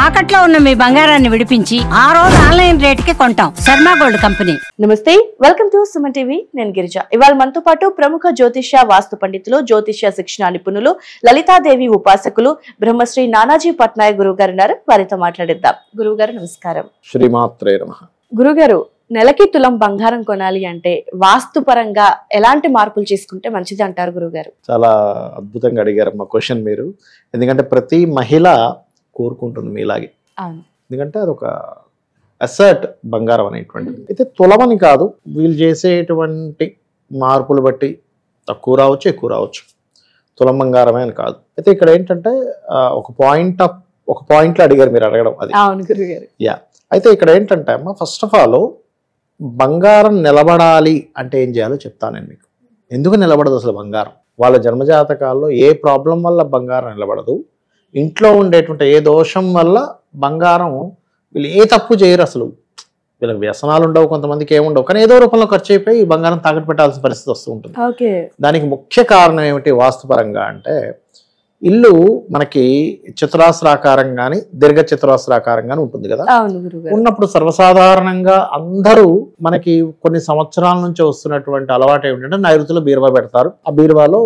తాకట్లో ఉన్న మీ బంగారాన్ని విడిపించి ఆ రోజు ఆన్లైన్ రేటుకి కొంటాం. Sharma gold company. నమస్తే, వెల్కమ్ టు సుమన్ టీవీ. నేను గిరిజ. ఇవాళ మనతో పాటు ప్రముఖ జ్యోతిష్య వాస్తు పండితులు, జ్యోతిష్య శిక్షణ నిపుణులు, లలితాదేవి ఉపాసకులు బ్రహ్మశ్రీ నానాజీ పట్నాయక్ గురువు గారు ఉన్నారు. వారితో మాట్లాడిద్దాం. గురువు గారు నమస్కారం. శ్రీమాత్రే నమః. గురుగారు, నెలకి తులం బంగారం కొనాలి అంటే వాస్తు పరంగా ఎలాంటి మార్పులు చేసుకుంటే మంచిది అంటారు గురుగారు? చాలా అద్భుతంగా అడిగారమ్మా క్వశ్చన్ మీరు. ఎందుకంటే ప్రతి మహిళ కోరుకుంటుంది మీలాగే. ఎందుకంటే అదొక అసెట్ బంగారం అనేటువంటిది. అయితే తులమని కాదు, వీళ్ళు చేసేటువంటి మార్పులు బట్టి తక్కువ రావచ్చు, ఎక్కువ రావచ్చు. తులం బంగారమే అని కాదు. అయితే ఇక్కడ ఏంటంటే ఒక పాయింట్లో అడిగారు మీరు అడగడం అది. అవును గురుగారు. యా, అయితే ఇక్కడ ఏంటంటే అమ్మా, ఫస్ట్ ఆఫ్ ఆల్ బంగారం నిలబడాలి అంటే ఏం చేయాలో చెప్తాను నేను మీకు. ఎందుకు నిలబడదు అసలు బంగారం? వాళ్ళ జన్మజాతకాల్లో ఏ ప్రాబ్లం వల్ల బంగారం నిలబడదు, ఇంట్లో ఉండేటువంటి ఏ దోషం వల్ల బంగారం, వీళ్ళు ఏ తప్పు చేయరు అసలు. వీళ్ళకి వ్యసనాలు ఉండవు, కొంతమందికి ఏముండవు, కానీ ఏదో రూపంలో ఖర్చు అయిపోయి ఈ బంగారం తాకట్టు పెట్టాల్సిన పరిస్థితి వస్తూ ఉంటుంది. దానికి ముఖ్య కారణం ఏమిటి వాస్తుపరంగా అంటే, ఇల్లు మనకి చతురాస్రాకారం కానీ దీర్ఘ చతురాస్రాకారం కానీ ఉంటుంది కదా. ఉన్నప్పుడు సర్వసాధారణంగా అందరూ మనకి కొన్ని సంవత్సరాల నుంచి వస్తున్నటువంటి అలవాటు ఏమిటంటే, నైరుతిలో బీరువా పెడతారు, ఆ బీరువాలో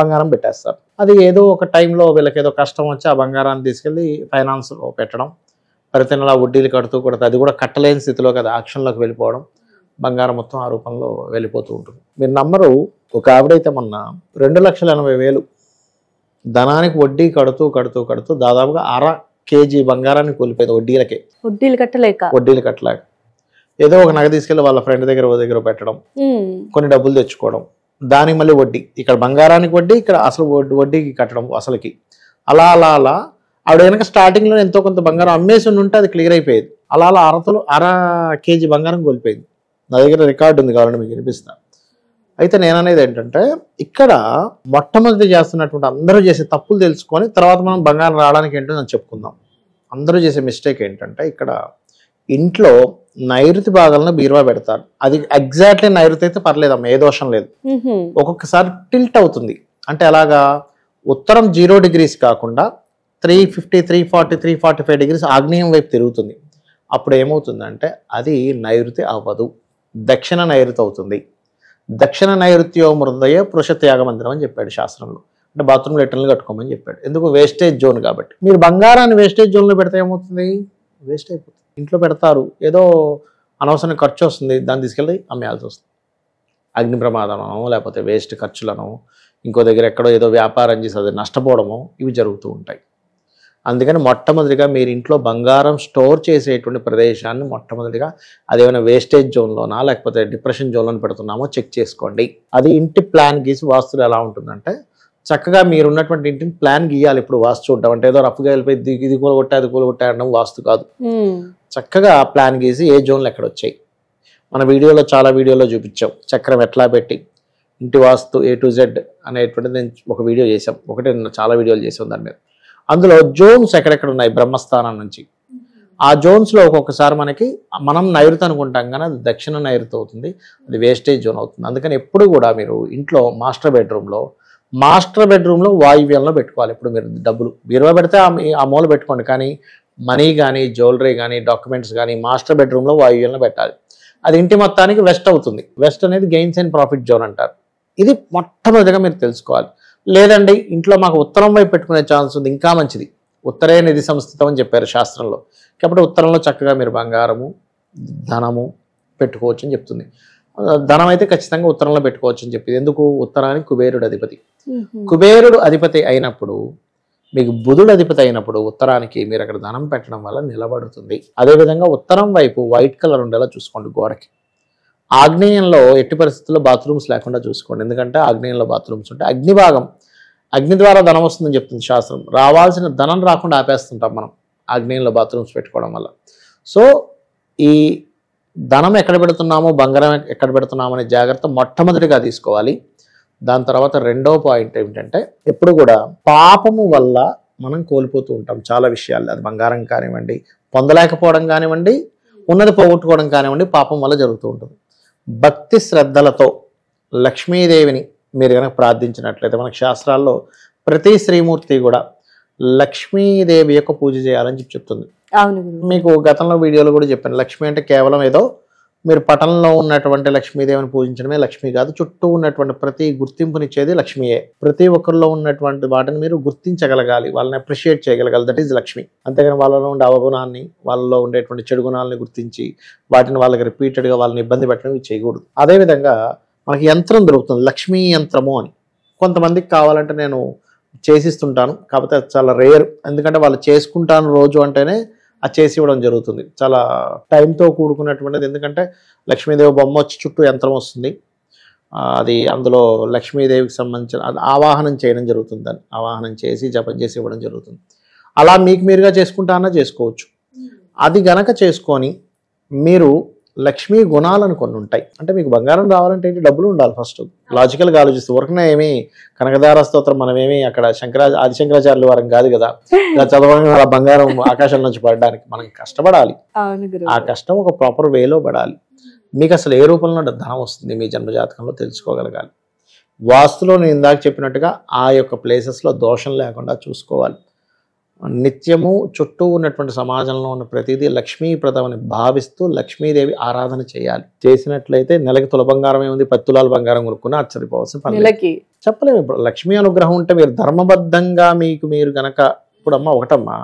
బంగారం పెట్టేస్తారు. అది ఏదో ఒక టైంలో వీళ్ళకి ఏదో కష్టం వచ్చి ఆ బంగారాన్ని తీసుకెళ్ళి ఫైనాన్స్లో పెట్టడం, ప్రతి నెల వడ్డీలు కడుతూ కూడా అది కూడా కట్టలేని స్థితిలో కదా యాక్షన్లోకి వెళ్ళిపోవడం, బంగారం మొత్తం ఆ రూపంలో వెళ్ళిపోతూ ఉంటుంది. మీరు నమ్మరు, ఒక ఆవిడైతే మొన్న 2,80,000 ధనానికి వడ్డీ కడుతూ కడుతూ కడుతూ దాదాపుగా 1/2 kg బంగారాన్ని కోల్పోయింది వడ్డీలు కట్టలేక. ఏదో ఒక నగ తీసుకెళ్ళి వాళ్ళ ఫ్రెండ్ దగ్గర పెట్టడం, కొన్ని డబ్బులు తెచ్చుకోవడం, దానికి మళ్ళీ వడ్డీ, ఇక్కడ బంగారానికి వడ్డీ, ఇక్కడ అసలు వడ్డీకి కట్టడం అసలుకి. అలా అలా అలా ఆవిడ కనుక స్టార్టింగ్లో ఎంతో కొంత బంగారం అమ్మేసి ఉంటే అది క్లియర్ అయిపోయేది. అలా అలా 1/2 kg బంగారం కోల్పోయింది. నా దగ్గర రికార్డు ఉంది, కావాలంటే మీకు వినిపిస్తాను. అయితే నేను అనేది ఏంటంటే, ఇక్కడ మొట్టమొదటి చేస్తున్నటువంటి అందరూ చేసే తప్పులు తెలుసుకొని తర్వాత మనం బంగారం రావడానికి ఏంటో నేను చెప్పుకుందాం. అందరూ చేసే మిస్టేక్ ఏంటంటే, ఇక్కడ ఇంట్లో నైరుతి భాగాలను బీరువా పెడతారు. అది ఎగ్జాక్ట్లీ నైరుతి అయితే పర్లేదమ్మా, ఏ దోషం లేదు. ఒక్కొక్కసారి టిల్ట్ అవుతుంది. అంటే అలాగా ఉత్తరం 0 degrees కాకుండా 350, 340, 345 degrees ఆగ్నేయం వైపు తిరుగుతుంది. అప్పుడు ఏమవుతుందంటే అది నైరుతి అవ్వదు, దక్షిణ నైరుతి అవుతుంది. దక్షిణ నైరుత్యో మృదయ పురుష త్యాగ మందిరం అని చెప్పాడు శాస్త్రంలో. అంటే బాత్రూమ్ లెటర్లు కట్టుకోమని చెప్పాడు. ఎందుకు? వేస్టేజ్ జోన్ కాబట్టి. మీరు బంగారాన్ని వేస్టేజ్ జోన్లో పెడితే ఏమవుతుంది? వేస్ట్ అయిపోతుంది. ఇంట్లో పెడతారు, ఏదో అనవసరం ఖర్చు వస్తుంది, దాన్ని తీసుకెళ్ళి అమ్మేయాల్సి వస్తుంది. అగ్ని ప్రమాదమనో లేకపోతే వేస్ట్ ఖర్చులను, ఇంకో దగ్గర ఎక్కడో ఏదో వ్యాపారం చేసి అది నష్టపోవడమో ఇవి జరుగుతూ ఉంటాయి. అందుకని మొట్టమొదటిగా మీరు ఇంట్లో బంగారం స్టోర్ చేసేటువంటి ప్రదేశాన్ని మొట్టమొదటిగా అదేమైనా వేస్టేజ్ జోన్లోనా లేకపోతే డిప్రెషన్ జోన్లో పెడుతున్నామో చెక్ చేసుకోండి. అది ఇంటి ప్లాన్ గీసి వాస్తులు ఎలా ఉంటుందంటే, చక్కగా మీరున్నటువంటి ఇంటిని ప్లాన్ గీయాలి. ఇప్పుడు వాస్తు చూడడం అంటే ఏదో రఫ్గా వెళ్ళిపోయి ఇది కూలగొట్టా అది కూలగొట్టా అనడం వాస్తు కాదు. చక్కగా ప్లాన్ గీసి ఏ జోన్లు ఎక్కడ వచ్చాయి. మన చాలా వీడియోలో చూపించాం చక్రం ఎట్లా పెట్టి ఇంటి వాస్తు A to Z అనేటువంటిది నేను ఒక వీడియో చేసాం. చాలా వీడియోలు చేసాం దాని మీద. అందులో జోన్స్ ఎక్కడెక్కడ ఉన్నాయి బ్రహ్మస్థానం నుంచి, ఆ జోన్స్లో ఒక్కొక్కసారి మనం నైరుతి అనుకుంటాం కానీ అది దక్షిణ నైరుతి అవుతుంది, అది వేస్టేజ్ జోన్ అవుతుంది. అందుకని ఎప్పుడు కూడా మీరు ఇంట్లో మాస్టర్ బెడ్రూమ్లో వాయువ్యంలో పెట్టుకోవాలి. ఇప్పుడు మీరు డబ్బులు బీరువా పెడితే ఆ మూల పెట్టుకోండి, కానీ మనీ కానీ జ్యువెలరీ కానీ డాక్యుమెంట్స్ కానీ మాస్టర్ బెడ్రూమ్లో వాయువ్యంలో పెట్టాలి. అది ఇంటి మొత్తానికి వెస్ట్ అవుతుంది. వెస్ట్ అనేది గెయిన్స్ అండ్ ప్రాఫిట్ జోన్ అంటారు. ఇది మొట్టమొదటిగా మీరు తెలుసుకోవాలి. లేదండి ఇంట్లో మాకు ఉత్తరం వైపు పెట్టుకునే ఛాన్స్ ఉంది, ఇంకా మంచిది. ఉత్తరే నిధి సంస్థితం అని చెప్పారు శాస్త్రంలో. కాబట్టి ఉత్తరంలో చక్కగా మీరు బంగారము ధనము పెట్టుకోవచ్చు అని చెప్తుంది. ధనం అయితే ఖచ్చితంగా ఉత్తరంలో పెట్టుకోవచ్చు అని చెప్పింది. ఎందుకు? ఉత్తరానికి కుబేరుడు అధిపతి. కుబేరుడు అధిపతి అయినప్పుడు, మీకు బుధుడు అధిపతి అయినప్పుడు ఉత్తరానికి మీరు అక్కడ ధనం పెట్టడం వల్ల నిలబడుతుంది. అదేవిధంగా ఉత్తరం వైపు వైట్ కలర్ ఉండేలా చూసుకోండి గోడకి. ఆగ్నేయంలో ఎట్టి పరిస్థితుల్లో బాత్రూమ్స్ లేకుండా చూసుకోండి. ఎందుకంటే ఆగ్నేయంలో బాత్రూమ్స్ ఉంటే అగ్ని ద్వారా ధనం వస్తుందని చెప్తుంది శాస్త్రం. రావాల్సిన ధనం రాకుండా ఆపేస్తుంటాం మనం ఆగ్నేయంలో బాత్రూమ్స్ పెట్టుకోవడం వల్ల. సో ఈ ధనం ఎక్కడ పెడుతున్నామో, బంగారం ఎక్కడ పెడుతున్నామో అనే జాగ్రత్త మొట్టమొదటిగా తీసుకోవాలి. దాని తర్వాత రెండో పాయింట్ ఏమిటంటే, ఎప్పుడు కూడా పాపము వల్ల మనం కోల్పోతూ ఉంటాం చాలా విషయాలు. అది బంగారం కానివ్వండి, పొందలేకపోవడం కానివ్వండి, ఉన్నది పోగొట్టుకోవడం కానివ్వండి, పాపం వల్ల జరుగుతూ ఉంటుంది. భక్తి శ్రద్ధలతో లక్ష్మీదేవిని మీరు కనుక ప్రార్థించినట్లయితే, మనకు శాస్త్రాల్లో ప్రతి శ్రీమూర్తి కూడా లక్ష్మీదేవి యొక్క పూజ చేయాలని చెప్తుంది. అవును గురువు. మీకు గతంలో వీడియోలో కూడా చెప్పాను, లక్ష్మి అంటే కేవలం ఏదో మీరు పటంలో ఉన్నటువంటి లక్ష్మీదేవిని పూజించడమే లక్ష్మి కాదు, చుట్టూ ఉన్నటువంటి ప్రతి గుర్తింపునిచ్చేది లక్ష్మియే. ప్రతి ఒక్కరిలో ఉన్నటువంటి వాటిని మీరు గుర్తించగలగాలి, వాళ్ళని అప్రిషియేట్ చేయగలగాలి, దట్ ఈజ్ లక్ష్మి. అంతేగాని వాళ్ళలో ఉండే అవగుణాన్ని, వాళ్ళలో ఉండేటువంటి చెడు గుణాలని గుర్తించి వాటిని వాళ్ళకి రిపీటెడ్గా వాళ్ళని ఇబ్బంది పెట్టడం ఇవి చేయకూడదు. అదేవిధంగా మనకి యంత్రం దొరుకుతుంది, లక్ష్మీ యంత్రము అని. కొంతమందికి కావాలంటే నేను చేసిస్తుంటాను, కాకపోతే అది చాలా రేర్. ఎందుకంటే వాళ్ళు చేసుకుంటాను రోజు అంటేనే అది చేసి ఇవ్వడం జరుగుతుంది, చాలా టైంతో కూడుకున్నటువంటిది. ఎందుకంటే లక్ష్మీదేవి బొమ్మ వచ్చి చుట్టూ యంత్రం వస్తుంది, అది అందులో లక్ష్మీదేవికి సంబంధించిన అది ఆవాహనం చేయడం జరుగుతుంది, దాన్ని ఆవాహనం చేసి జపం చేసి ఇవ్వడం జరుగుతుంది. అలా మీకు మీరుగా చేసుకుంటానో చేసుకోవచ్చు. అది గనక చేసుకొని మీరు లక్ష్మీ గుణాలను కొన్ని ఉంటాయి. అంటే మీకు బంగారం రావాలంటే ఏంటి, డబ్బులు ఉండాలి ఫస్ట్. లాజికల్గా ఆలోచిస్తూ ఊరకనే ఏమి కనకదార స్తోత్రం మనమేమి అక్కడ ఆదిశంకరాచార్యుల వారం కాదు కదా, ఇలా చదవడం అలా బంగారం ఆకాశం నుంచి పడడానికి. మనం కష్టపడాలి, ఆ కష్టం ఒక ప్రాపర్ వేలో పడాలి. మీకు అసలు ఏ రూపంలో ధనం వస్తుంది మీ జన్మజాతకంలో తెలుసుకోగలగాలి. వాస్తులో నేను ఇందాక చెప్పినట్టుగా ఆ యొక్క ప్లేసెస్లో దోషం లేకుండా చూసుకోవాలి. నిత్యము చుట్టూ ఉన్నటువంటి సమాజంలో ఉన్న ప్రతిదీ లక్ష్మీప్రదమని భావిస్తూ లక్ష్మీదేవి ఆరాధన చేయాలి. చేసినట్లయితే నెలకి తుల బంగారం ఏముంది, 10 తులాల బంగారం కొనుక్కుని ఆశ్చర్యపోవాల్సిన పని చెప్పలేము. ఇప్పుడు లక్ష్మీ అనుగ్రహం ఉంటే మీరు ధర్మబద్ధంగా మీరు గనక ఇప్పుడు ఒకటమ్మా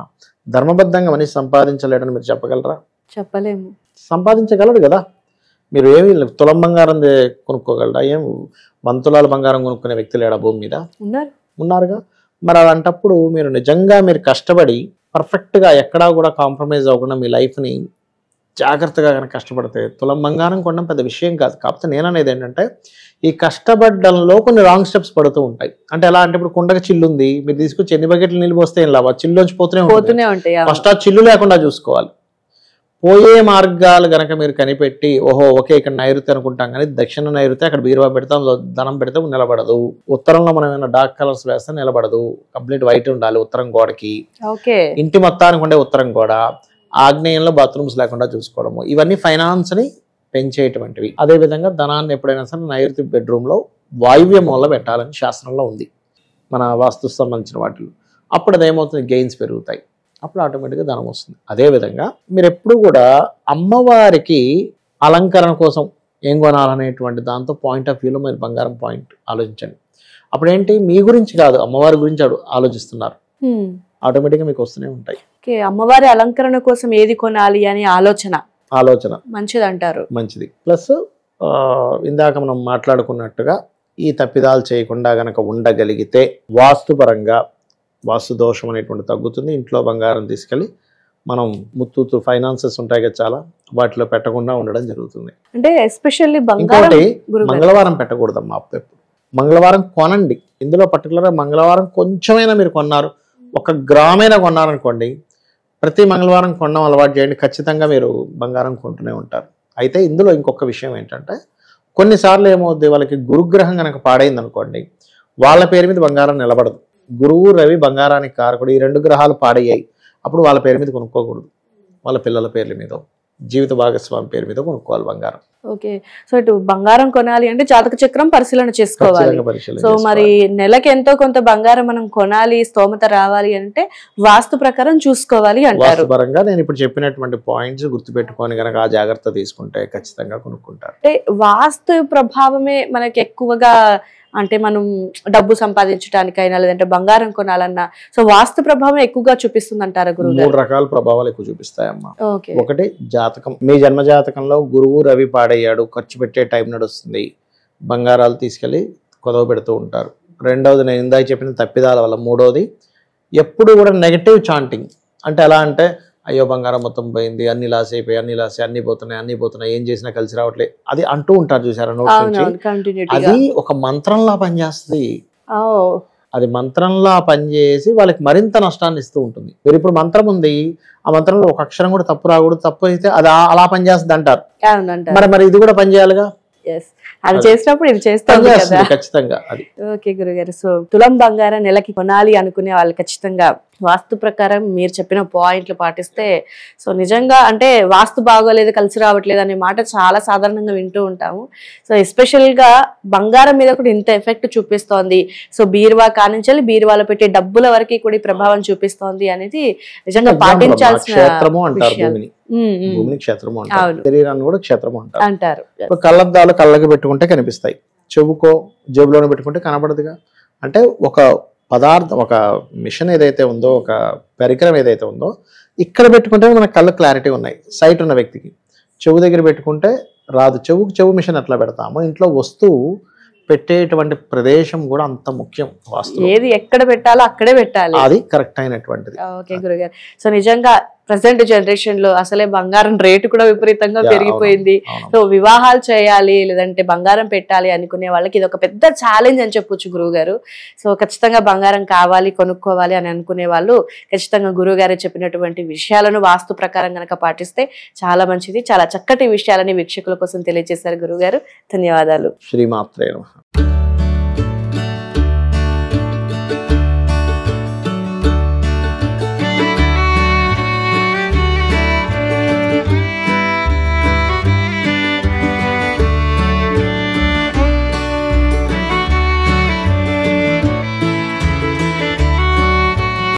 ధర్మబద్ధంగా మనిషి సంపాదించలేడని మీరు చెప్పగలరా? చెప్పలేము. సంపాదించగలడు కదా. మీరు ఏమి తులం బంగారం కొనుక్కోగలరా? ఏం 100 తులాల బంగారం కొనుక్కునే వ్యక్తి లేడా భూమి మీద? ఉన్నారుగా. మరి అలాంటప్పుడు మీరు నిజంగా మీరు కష్టపడి పర్ఫెక్ట్గా ఎక్కడా కూడా కాంప్రమైజ్ అవ్వకుండా మీ లైఫ్ని జాగ్రత్తగా కనుక కష్టపడితే తులం బంగారం కొనడం పెద్ద విషయం కాదు. కాకపోతే నేను అనేది ఏంటంటే ఈ కష్టపడడంలో కొన్ని రాంగ్ స్టెప్స్ పడుతూ ఉంటాయి. అంటే ఎలా అంటే ఇప్పుడు కుండకి చిల్లు ఉంది, మీరు తీసుకొచ్చి ఎన్ని బకెట్లు నీళ్ళు పోస్తే ఏం లాభం, చిల్లులోంచి పోతూనే ఉంటాయి. ఫస్ట్ ఆ చిల్లు లేకుండా చూసుకోవాలి. పోయే మార్గాలు గనక మీరు కనిపెట్టి ఓహో ఓకే ఇక్కడ నైరుతి అనుకుంటాం కానీ దక్షిణ నైరుతి అక్కడ బీరువా పెడతాం, ధనం పెడితే నిలబడదు. ఉత్తరంలో మనం ఏమైనా డార్క్ కలర్స్ వేస్తే నిలబడదు, కంప్లీట్ వైట్ ఉండాలి ఉత్తరం గోడకి. ఇంటి మొత్తానికి ఉండే ఉత్తరం గోడ, ఆగ్నేయంలో బాత్రూమ్స్ లేకుండా చూసుకోవడము, ఇవన్నీ ఫైనాన్స్ని పెంచేటువంటివి. అదేవిధంగా ధనాన్ని ఎప్పుడైనా సరే నైరుతి బెడ్రూమ్లో వాయువ్య మూల పెట్టాలని శాస్త్రంలో ఉంది మన వాస్తు సంబంధించిన వాటిలో. అప్పుడు అదేమవుతుంది, గెయిన్స్ పెరుగుతాయి, అప్పుడు ఆటోమేటిక్గా ధనం వస్తుంది. అదేవిధంగా మీరు ఎప్పుడు కూడా అమ్మవారికి అలంకరణ కోసం ఏం కొనాలనేటువంటి దాంతో పాయింట్ ఆఫ్ వ్యూలో మీరు బంగారం పాయింట్ ఆలోచించండి. అప్పుడు ఏంటి, మీ గురించి కాదు అమ్మవారి గురించి ఆలోచిస్తున్నారు, ఆటోమేటిక్గా మీకు వస్తూనే ఉంటాయి. అమ్మవారి అలంకరణ కోసం ఏది కొనాలి అని ఆలోచన మంచిది అంటారు. మంచిది. ప్లస్ ఇందాక మనం మాట్లాడుకున్నట్టుగా ఈ తప్పిదాలు చేయకుండా గనక ఉండగలిగితే వాస్తుపరంగా వాస్తు దోషం అనేటువంటి తగ్గుతుంది. ఇంట్లో బంగారం తీసుకెళ్ళి మనం ముత్తూతు ఫైనాన్సెస్ ఉంటాయి కదా చాలా, వాటిలో పెట్టకుండా ఉండడం జరుగుతుంది. అంటే ఎస్పెషల్లీ ఇంకోటి మంగళవారం పెట్టకూడదమ్మా. ఎప్పుడు మంగళవారం కొనండి. ఇందులో పర్టికులర్గా మంగళవారం కొంచెమైనా మీరు కొన్నారు, 1 గ్రామైనా కొన్నారనుకోండి, ప్రతి మంగళవారం కొనడం అలవాటు చేయండి, ఖచ్చితంగా మీరు బంగారం కొంటూనే ఉంటారు. అయితే ఇందులో ఇంకొక విషయం ఏంటంటే కొన్నిసార్లు ఏమవుద్ది, వాళ్ళకి గురుగ్రహం కనుక పాడైంది అనుకోండి, వాళ్ళ పేరు మీద బంగారం నిలబడదు. గురువు రవి బంగారానికి కారకుడు, ఈ 2 గ్రహాలు పాడయ్యాయి. అప్పుడు వాళ్ళ పేరు మీద కొనుక్కోకూడదు, వాళ్ళ పిల్లల పేర్ల మీద, జీవిత భాగస్వామి పేరు మీద కొనుక్కోవాలి బంగారం. ఓకే. సో ఇటు బంగారం కొనాలి అంటే జాతక చక్రం పరిశీలన చేసుకోవాలి. సో మరి నెలకి ఎంతో కొంత బంగారం మనం కొనాలి, స్తోమత రావాలి అంటే వాస్తు ప్రకారం చూసుకోవాలి అంటారు. వాస్తు పరంగా నేను ఇప్పుడు చెప్పినటువంటి పాయింట్స్ గుర్తుపెట్టుకొని కనుక ఆ జాగ్రత్త తీసుకుంటే ఖచ్చితంగా కొనుక్కుంటారు. అంటే వాస్తు ప్రభావమే మనకి ఎక్కువగా, అంటే మనం డబ్బు సంపాదించడానికైనా లేదంటే బంగారం కొనాలన్నా సో వాస్తు ప్రభావం ఎక్కువగా చూపిస్తుంది అంటారా గురువు? 3 రకాల ప్రభావాలు ఎక్కువ చూపిస్తాయమ్మా. ఒకటి జాతకం, మీ జన్మ జాతకంలో గురువు రవి పాడయ్యాడు, ఖర్చు పెట్టే టైం నడుస్తుంది, బంగారాలు తీసుకెళ్ళి కొదవ పెడుతూ ఉంటారు. రెండవది నేను ఇందాక చెప్పిన తప్పిదాల వల్ల. మూడవది ఎప్పుడు కూడా నెగటివ్ చాంటింగ్. అంటే ఎలా అంటే అయ్యో బంగారం మొత్తం పోయింది, అన్ని లాస్ అయిపోయి, అన్ని పోతున్నాయి, ఏం చేసినా కలిసి రావట్లేదు, అది అంటూ ఉంటారు చూసారా నోట్ నుంచి. అది ఒక మంత్రంలా పనిచేస్తుంది. అది మంత్రంలా పనిచేసి వాళ్ళకి మరింత నష్టాన్ని ఇస్తూ ఉంటుంది. మీరు ఇప్పుడు మంత్రం ఉంది, ఆ మంత్రంలో 1 అక్షరం కూడా తప్పు రాకూడదు, తప్పు అయితే అది అలా పనిచేస్తుంది అంటారు. మరి ఇది కూడా పనిచేయాలిగా. ఎస్ అది చేసినప్పుడు ఇది చేస్తాం కదా. ఖచ్చితంగా అది. ఓకే గురుగారు, సో తులం బంగారం నెలకి కొనాలి అనుకునే వాళ్ళు ఖచ్చితంగా వాస్తు ప్రకారం మీరు చెప్పిన పాయింట్లు పాటిస్తే, సో నిజంగా అంటే వాస్తు బాగోలేదు కలిసి రావట్లేదు అనే మాట చాలా సాధారణంగా వింటూ ఉంటాము. సో ఎస్పెషల్ గా బంగారం మీద కూడా ఇంత ఎఫెక్ట్ చూపిస్తోంది, సో బీరువా కానించాలి బీరువాలో పెట్టే డబ్బుల వరకు కూడా ప్రభావం చూపిస్తోంది అనేది నిజంగా పాటించాల్సిన క్షేత్రము అంటారు విషయాలు. భూమిని. భూమిని క్షేత్రము అంటారు, శరీరాన్ని కూడా క్షేత్రము అంటారు. అంటారు. కళ్ళద్దాలు కళ్ళకి పెట్టుకుంటే కనిపిస్తాయి, చెవుకో జేబులోనే పెట్టుకుంటే కనబడదుగా. అంటే ఒక పదార్థం, ఒక మిషన్ ఏదైతే ఉందో, ఒక పరికరం ఏదైతే ఉందో, ఇక్కడ పెట్టుకుంటే మన కళ్ళు క్లారిటీ ఉన్నాయి సైట్ ఉన్న వ్యక్తికి. చెవు దగ్గర పెట్టుకుంటే రాదు. చెవు మిషన్ ఎట్లా పెడతామో ఇంట్లో వస్తువు పెట్టేటువంటి ప్రదేశం కూడా అంత ముఖ్యం. వాస్తవం ఏది ఎక్కడ పెట్టాలో అక్కడే పెట్టాలి, అది కరెక్ట్ అయినటువంటిది. ఓకే గురుగారు, సో నిజంగా ప్రెసెంట్ జనరేషన్ లో అసలే బంగారం రేటు కూడా విపరీతంగా పెరిగిపోయింది. సో వివాహాలు చేయాలి లేదంటే బంగారం పెట్టాలి అనుకునే వాళ్ళకి ఇది ఒక పెద్ద ఛాలెంజ్ అని చెప్పొచ్చు గురువు గారు. సో ఖచ్చితంగా బంగారం కావాలి కొనుక్కోవాలి అని అనుకునే వాళ్ళు ఖచ్చితంగా గురువు గారు చెప్పినటువంటి విషయాలను వాస్తు ప్రకారం కనుక పాటిస్తే చాలా మంచిది. చాలా చక్కటి విషయాలని వీక్షకుల కోసం తెలియజేశారు గురువు గారు. ధన్యవాదాలు. శ్రీమాత్రే నమః.